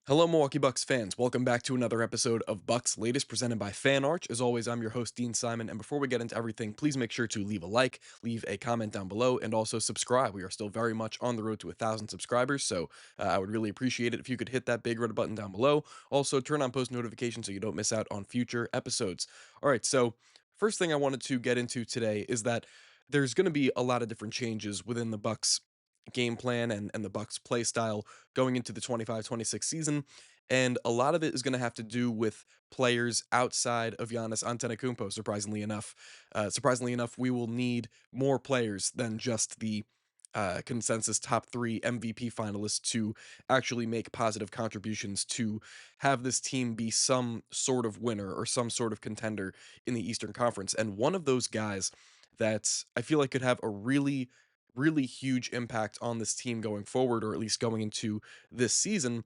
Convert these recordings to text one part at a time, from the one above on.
Hello, Milwaukee Bucks fans. Welcome back to another episode of Bucks Latest presented by Fan Arch. As always, I'm your host, Dean Simon. And before we get into everything, please make sure to leave a like, leave a comment down below, and also subscribe. We are still very much on the road to 1,000 subscribers, so I would really appreciate it if you could hit that big red button down below. Also, turn on post notifications so you don't miss out on future episodes. All right, so first thing I wanted to get into today is that there's going to be a lot of different changes within the Bucks game plan and the Bucks play style going into the 25-26 season. And a lot of it is going to have to do with players outside of Giannis Antetokounmpo, surprisingly enough. Surprisingly enough, we will need more players than just the consensus top three MVP finalists to actually make positive contributions to have this team be some sort of winner or some sort of contender in the Eastern Conference. And one of those guys that I feel like could have a really huge impact on this team going forward, or at least going into this season,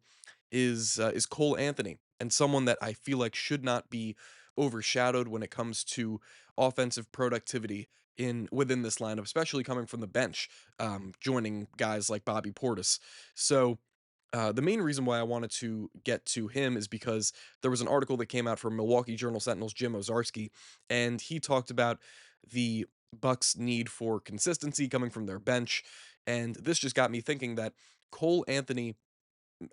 is Cole Anthony, and someone that I feel like should not be overshadowed when it comes to offensive productivity in within this lineup, especially coming from the bench, joining guys like Bobby Portis. So. The main reason why I wanted to get to him is because there was an article that came out from Milwaukee Journal Sentinel's Jim Owczarski, and he talked about the Bucks' need for consistency coming from their bench, and this just got me thinking that Cole Anthony,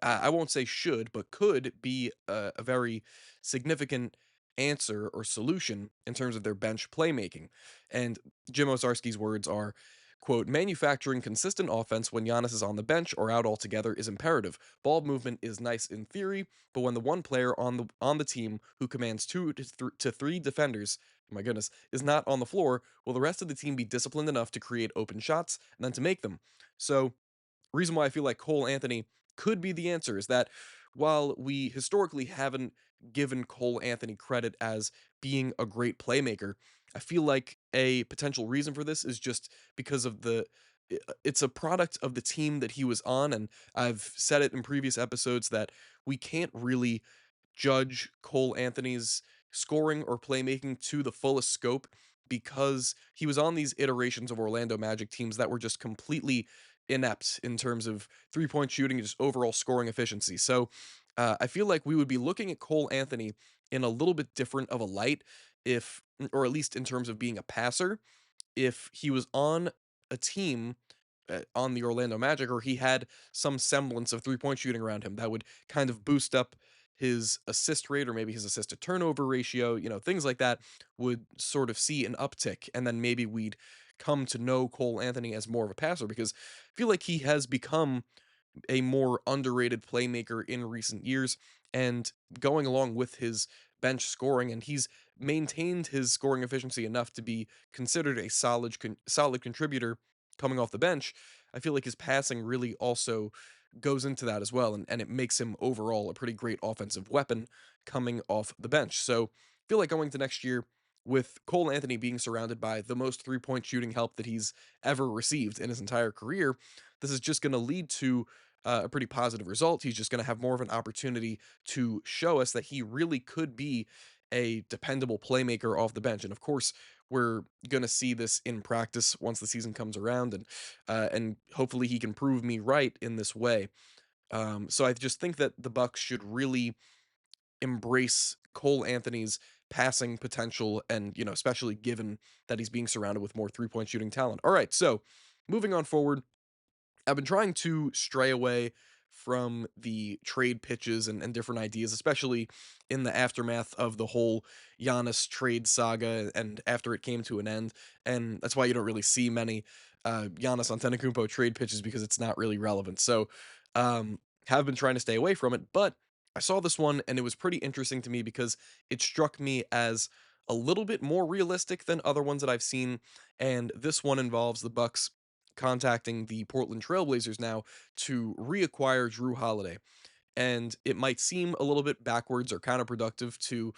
I won't say should, but could be a very significant answer or solution in terms of their bench playmaking. And Jim Owczarski's words are, quote, manufacturing consistent offense when Giannis is on the bench or out altogether is imperative. Ball movement is nice in theory, but when the one player on the team who commands to three defenders, my goodness, is not on the floor, will the rest of the team be disciplined enough to create open shots and then to make them? So reason why I feel like Cole Anthony could be the answer is that while we historically haven't given Cole Anthony credit as being a great playmaker, I feel like a potential reason for this is just because of it's a product of the team that he was on, and I've said it in previous episodes that we can't really judge Cole Anthony's scoring or playmaking to the fullest scope because he was on these iterations of Orlando Magic teams that were just completely inept in terms of three-point shooting and just overall scoring efficiency. So I feel like we would be looking at Cole Anthony in a little bit different of a light if, or at least in terms of being a passer, if he was on a team on the Orlando Magic, or he had some semblance of three-point shooting around him that would kind of boost up his assist rate or maybe his assist to turnover ratio, things like that would sort of see an uptick. And then maybe we'd come to know Cole Anthony as more of a passer because I feel like he has become a more underrated playmaker in recent years, and going along with his bench scoring, and he's maintained his scoring efficiency enough to be considered a solid contributor coming off the bench. I feel like his passing really also goes into that as well, and it makes him overall a pretty great offensive weapon coming off the bench. So I feel like going to next year with Cole Anthony being surrounded by the most three-point shooting help that he's ever received in his entire career, this is just going to lead to a pretty positive result. He's just going to have more of an opportunity to show us that he really could be a dependable playmaker off the bench. And of course, we're going to see this in practice once the season comes around, and hopefully he can prove me right in this way. So I just think that the Bucks should really embrace Cole Anthony's passing potential, and especially given that he's being surrounded with more three-point shooting talent. All right, so moving on forward, I've been trying to stray away from the trade pitches and different ideas, especially in the aftermath of the whole Giannis trade saga and after it came to an end. And that's why you don't really see many Giannis Antetokounmpo trade pitches, because it's not really relevant. So, have been trying to stay away from it, but I saw this one and it was pretty interesting to me because it struck me as a little bit more realistic than other ones that I've seen. And this one involves the Bucks contacting the Portland Trailblazers now to reacquire Jrue Holiday. And it might seem a little bit backwards or counterproductive to,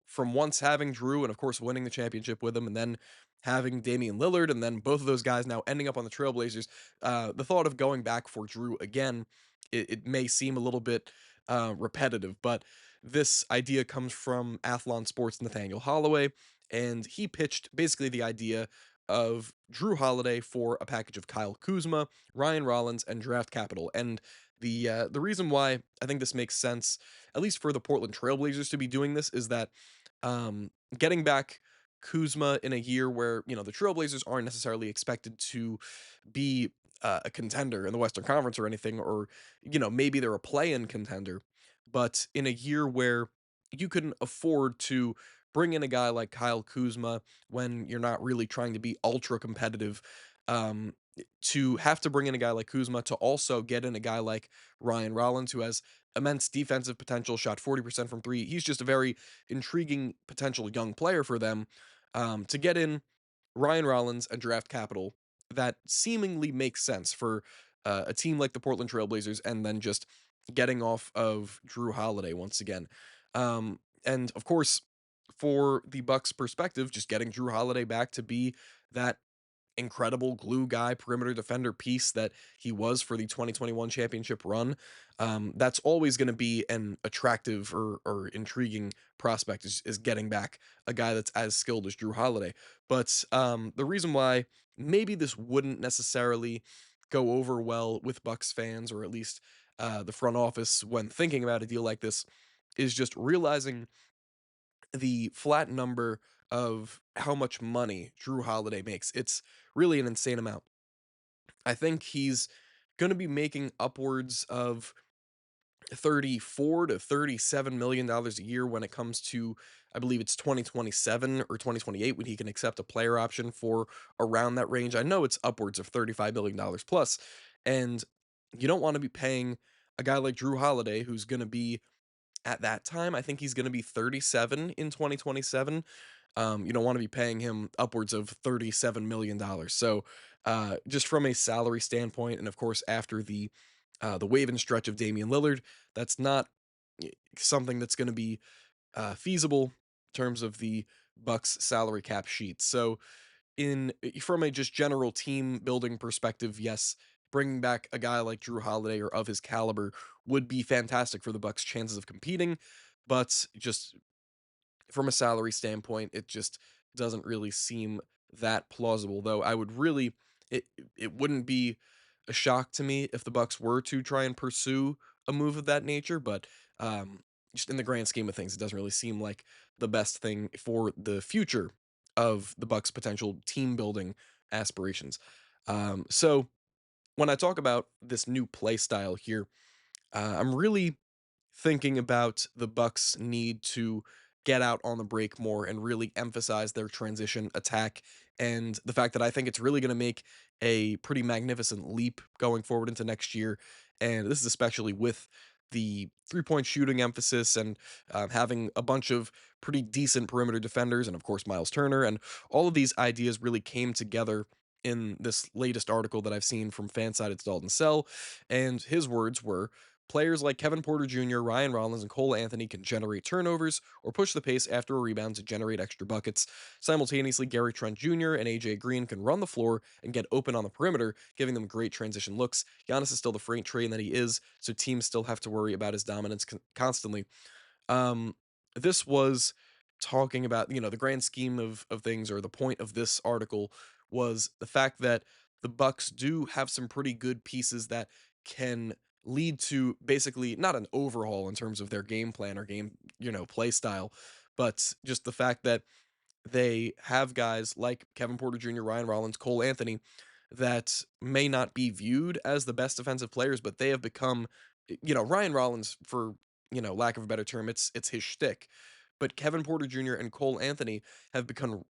from once having Drew and of course winning the championship with him, and then having Damian Lillard, and then both of those guys now ending up on the Trailblazers. The thought of going back for Drew again, it may seem a little bit repetitive, but this idea comes from Athlon Sports' Nathaniel Holloway, and he pitched basically the idea of Jrue Holiday for a package of Kyle Kuzma, Ryan Rollins, and draft capital. And the reason why I think this makes sense, at least for the Portland Trailblazers to be doing this, is that getting back Kuzma in a year where the Trailblazers aren't necessarily expected to be a contender in the Western Conference or anything, or maybe they're a play-in contender, but in a year where you can afford to bring in a guy like Kyle Kuzma when you're not really trying to be ultra competitive. To have to bring in a guy like Kuzma to also get in a guy like Ryan Rollins, who has immense defensive potential, shot 40% from three. He's just a very intriguing potential young player for them. To get in Ryan Rollins and draft capital that seemingly makes sense for a team like the Portland Trailblazers, and then just getting off of Jrue Holiday once again. And of course, for the Bucks' perspective, just getting Jrue Holiday back to be that incredible glue guy, perimeter defender piece that he was for the 2021 championship run. That's always going to be an attractive or intriguing prospect, is getting back a guy that's as skilled as Jrue Holiday. But the reason why maybe this wouldn't necessarily go over well with Bucks fans, or at least the front office when thinking about a deal like this, is just realizing the flat number of how much money Jrue Holiday makes. It's really an insane amount. I think he's going to be making upwards of 34 to 37 million dollars a year when it comes to, I believe it's 2027 or 2028, when he can accept a player option for around that range. I know it's upwards of 35 million dollars plus, and you don't want to be paying a guy like Jrue Holiday, who's going to be, at that time, I think he's going to be 37 in 2027. You don't want to be paying him upwards of $37 million. So, just from a salary standpoint, and of course after the wave and stretch of Damian Lillard, that's not something that's going to be feasible in terms of the Bucks salary cap sheet. So, from a just general team building perspective, yes, bringing back a guy like Jrue Holiday or of his caliber would be fantastic for the Bucks' chances of competing, but just from a salary standpoint, it just doesn't really seem that plausible. Though I would really, it it wouldn't be a shock to me if the Bucks were to try and pursue a move of that nature, but um, just in the grand scheme of things, it doesn't really seem like the best thing for the future of the Bucks' potential team building aspirations. So when I talk about this new play style here, I'm really thinking about the Bucks need to get out on the break more and really emphasize their transition attack, and the fact that I think it's really going to make a pretty magnificent leap going forward into next year. And this is especially with the three-point shooting emphasis, and having a bunch of pretty decent perimeter defenders, and of course Miles Turner, and all of these ideas really came together in this latest article that I've seen from Fansided's Dalton Sell, and his words were: players like Kevin Porter Jr., Ryan Rollins, and Cole Anthony can generate turnovers or push the pace after a rebound to generate extra buckets. Simultaneously, Gary Trent Jr. and AJ Green can run the floor and get open on the perimeter, giving them great transition looks. Giannis is still the freight train that he is, so teams still have to worry about his dominance constantly. um, this was talking about, the grand scheme of things, or the point of this article was the fact that the Bucks do have some pretty good pieces that can lead to basically not an overhaul in terms of their game plan or game, play style, but just the fact that they have guys like Kevin Porter Jr., Ryan Rollins, Cole Anthony, that may not be viewed as the best defensive players, but they have become, Ryan Rollins, for lack of a better term, it's his shtick. But Kevin Porter Jr. and Cole Anthony have become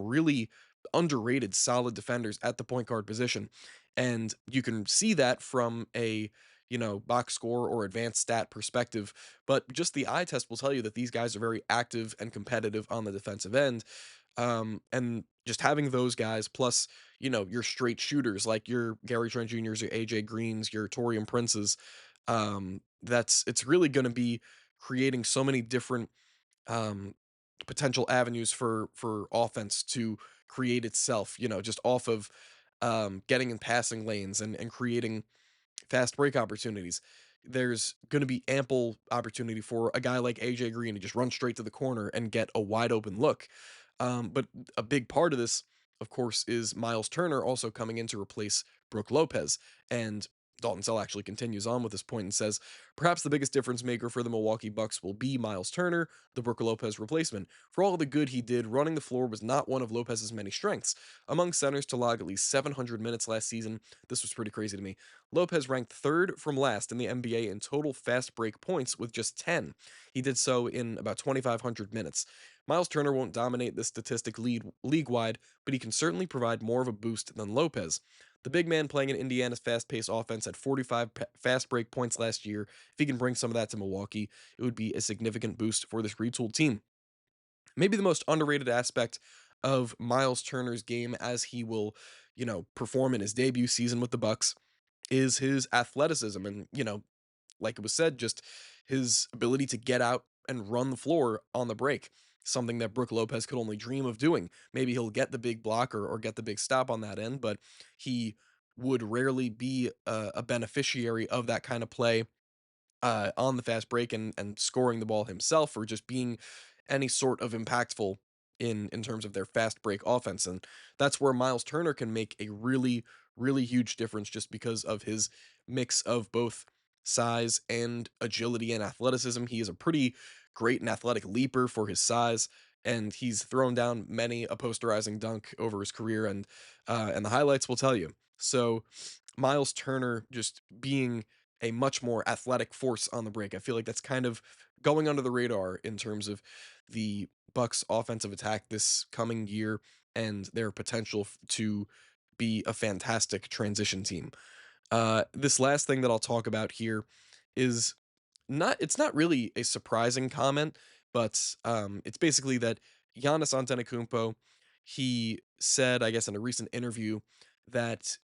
really underrated, solid defenders at the point guard position, and you can see that from a box score or advanced stat perspective. But just the eye test will tell you that these guys are very active and competitive on the defensive end. And just having those guys, plus your straight shooters like your Gary Trent Jr.'s, your AJ Greens, your Torian Princes, it's really going to be creating so many different um, potential avenues for offense to create itself. Just off of getting in passing lanes and creating fast break opportunities. There's going to be ample opportunity for a guy like AJ Green to just run straight to the corner and get a wide open look. But a big part of this of course, is Miles Turner also coming in to replace Brook Lopez. And Dalton Sell actually continues on with this point and says, perhaps the biggest difference maker for the Milwaukee Bucks will be Miles Turner, the Brook Lopez replacement. For all the good he did, running the floor was not one of Lopez's many strengths. Among centers to log at least 700 minutes last season, this was pretty crazy to me. Lopez ranked third from last in the NBA in total fast break points with just 10. He did so in about 2,500 minutes. Miles Turner won't dominate this statistic league wide, but he can certainly provide more of a boost than Lopez. The big man playing in Indiana's fast paced offense had 45 fast break points last year. If he can bring some of that to Milwaukee, it would be a significant boost for this retooled team. Maybe the most underrated aspect of Miles Turner's game as he will, perform in his debut season with the Bucks is his athleticism and, like it was said, just his ability to get out and run the floor on the break. Something that Brook Lopez could only dream of doing. Maybe he'll get the big block or get the big stop on that end, but he would rarely be a beneficiary of that kind of play on the fast break and scoring the ball himself or just being any sort of impactful in terms of their fast break offense. And that's where Miles Turner can make a really huge difference just because of his mix of both size and agility and athleticism. He is a pretty great and athletic leaper for his size. And he's thrown down many a posterizing dunk over his career, and the highlights will tell you. So, Miles Turner just being a much more athletic force on the break. I feel like that's kind of going under the radar in terms of the Bucks offensive attack this coming year and their potential to be a fantastic transition team. This last thing that I'll talk about here is it's not really a surprising comment, but it's basically that Giannis Antetokounmpo, he said, I guess, in a recent interview that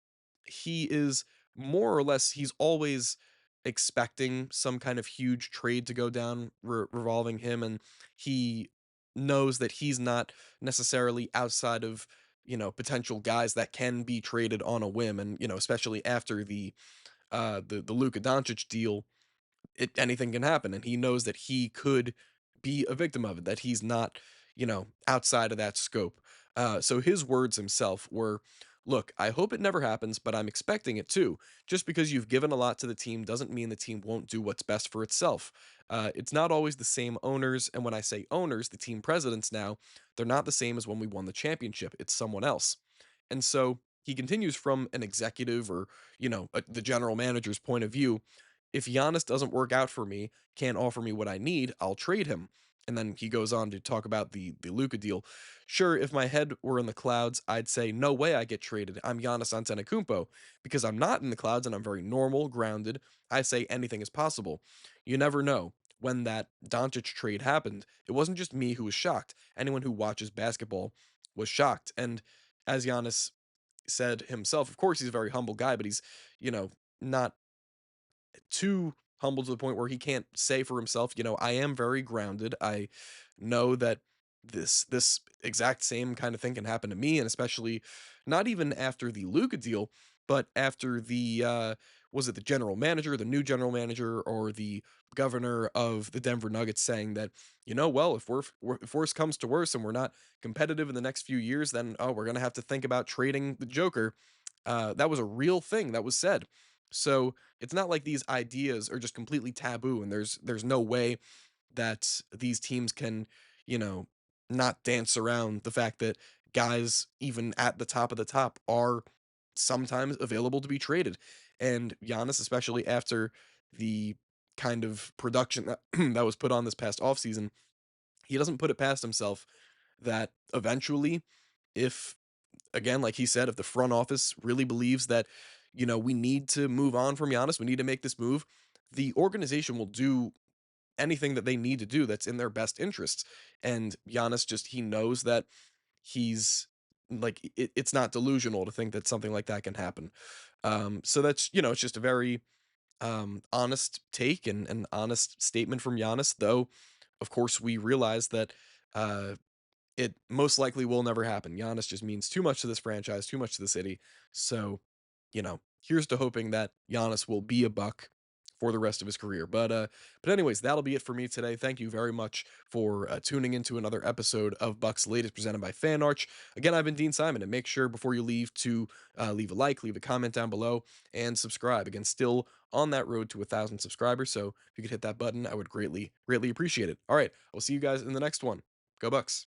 he is more or less he's always expecting some kind of huge trade to go down revolving him, and he knows that he's not necessarily outside of potential guys that can be traded on a whim, and especially after the Luka Doncic deal, anything can happen, and he knows that he could be a victim of it, that he's not, outside of that scope. So his words himself were, "Look, I hope it never happens, but I'm expecting it too. Just because you've given a lot to the team doesn't mean the team won't do what's best for itself. It's not always the same owners, and when I say owners, the team presidents now, they're not the same as when we won the championship. It's someone else." And so he continues from an executive or, the general manager's point of view. If Giannis doesn't work out for me, can't offer me what I need, I'll trade him. And then he goes on to talk about the Luka deal. Sure, if my head were in the clouds, I'd say no way I get traded. I'm Giannis Antetokounmpo. Because I'm not in the clouds and I'm very normal, grounded. I say anything is possible. You never know. When that Doncic trade happened, it wasn't just me who was shocked. Anyone who watches basketball was shocked. And as Giannis said himself, of course he's a very humble guy, but he's, not too humble to the point where he can't say for himself, I am very grounded. I know that this exact same kind of thing can happen to me, and especially not even after the Luka deal, but after the was it the general manager, the new general manager, or the governor of the Denver Nuggets saying that, well, if worse comes to worse and we're not competitive in the next few years, then we're gonna have to think about trading the Joker. That was a real thing that was said. So it's not like these ideas are just completely taboo and there's no way that these teams can, you know, not dance around the fact that guys even at the top of the top are sometimes available to be traded. And Giannis, especially after the kind of production that, that was put on this past offseason, he doesn't put it past himself that eventually, if again, like he said, if the front office really believes that, we need to move on from Giannis, we need to make this move, the organization will do anything that they need to do that's in their best interests. And Giannis just, he knows that he's like, it's not delusional to think that something like that can happen. So that's, it's just a very honest take and an honest statement from Giannis, though, of course, we realize that. It most likely will never happen. Giannis just means too much to this franchise, too much to the city. So, here's to hoping that Giannis will be a Buck for the rest of his career. But anyways, that'll be it for me today. Thank you very much for tuning into another episode of Bucks Latest presented by Fan Arch. Again, I've been Dean Simon, and make sure before you leave to leave a like, leave a comment down below, and subscribe. Again, still on that road to 1,000 subscribers, so if you could hit that button, I would greatly, greatly appreciate it. All right, I'll see you guys in the next one. Go Bucks.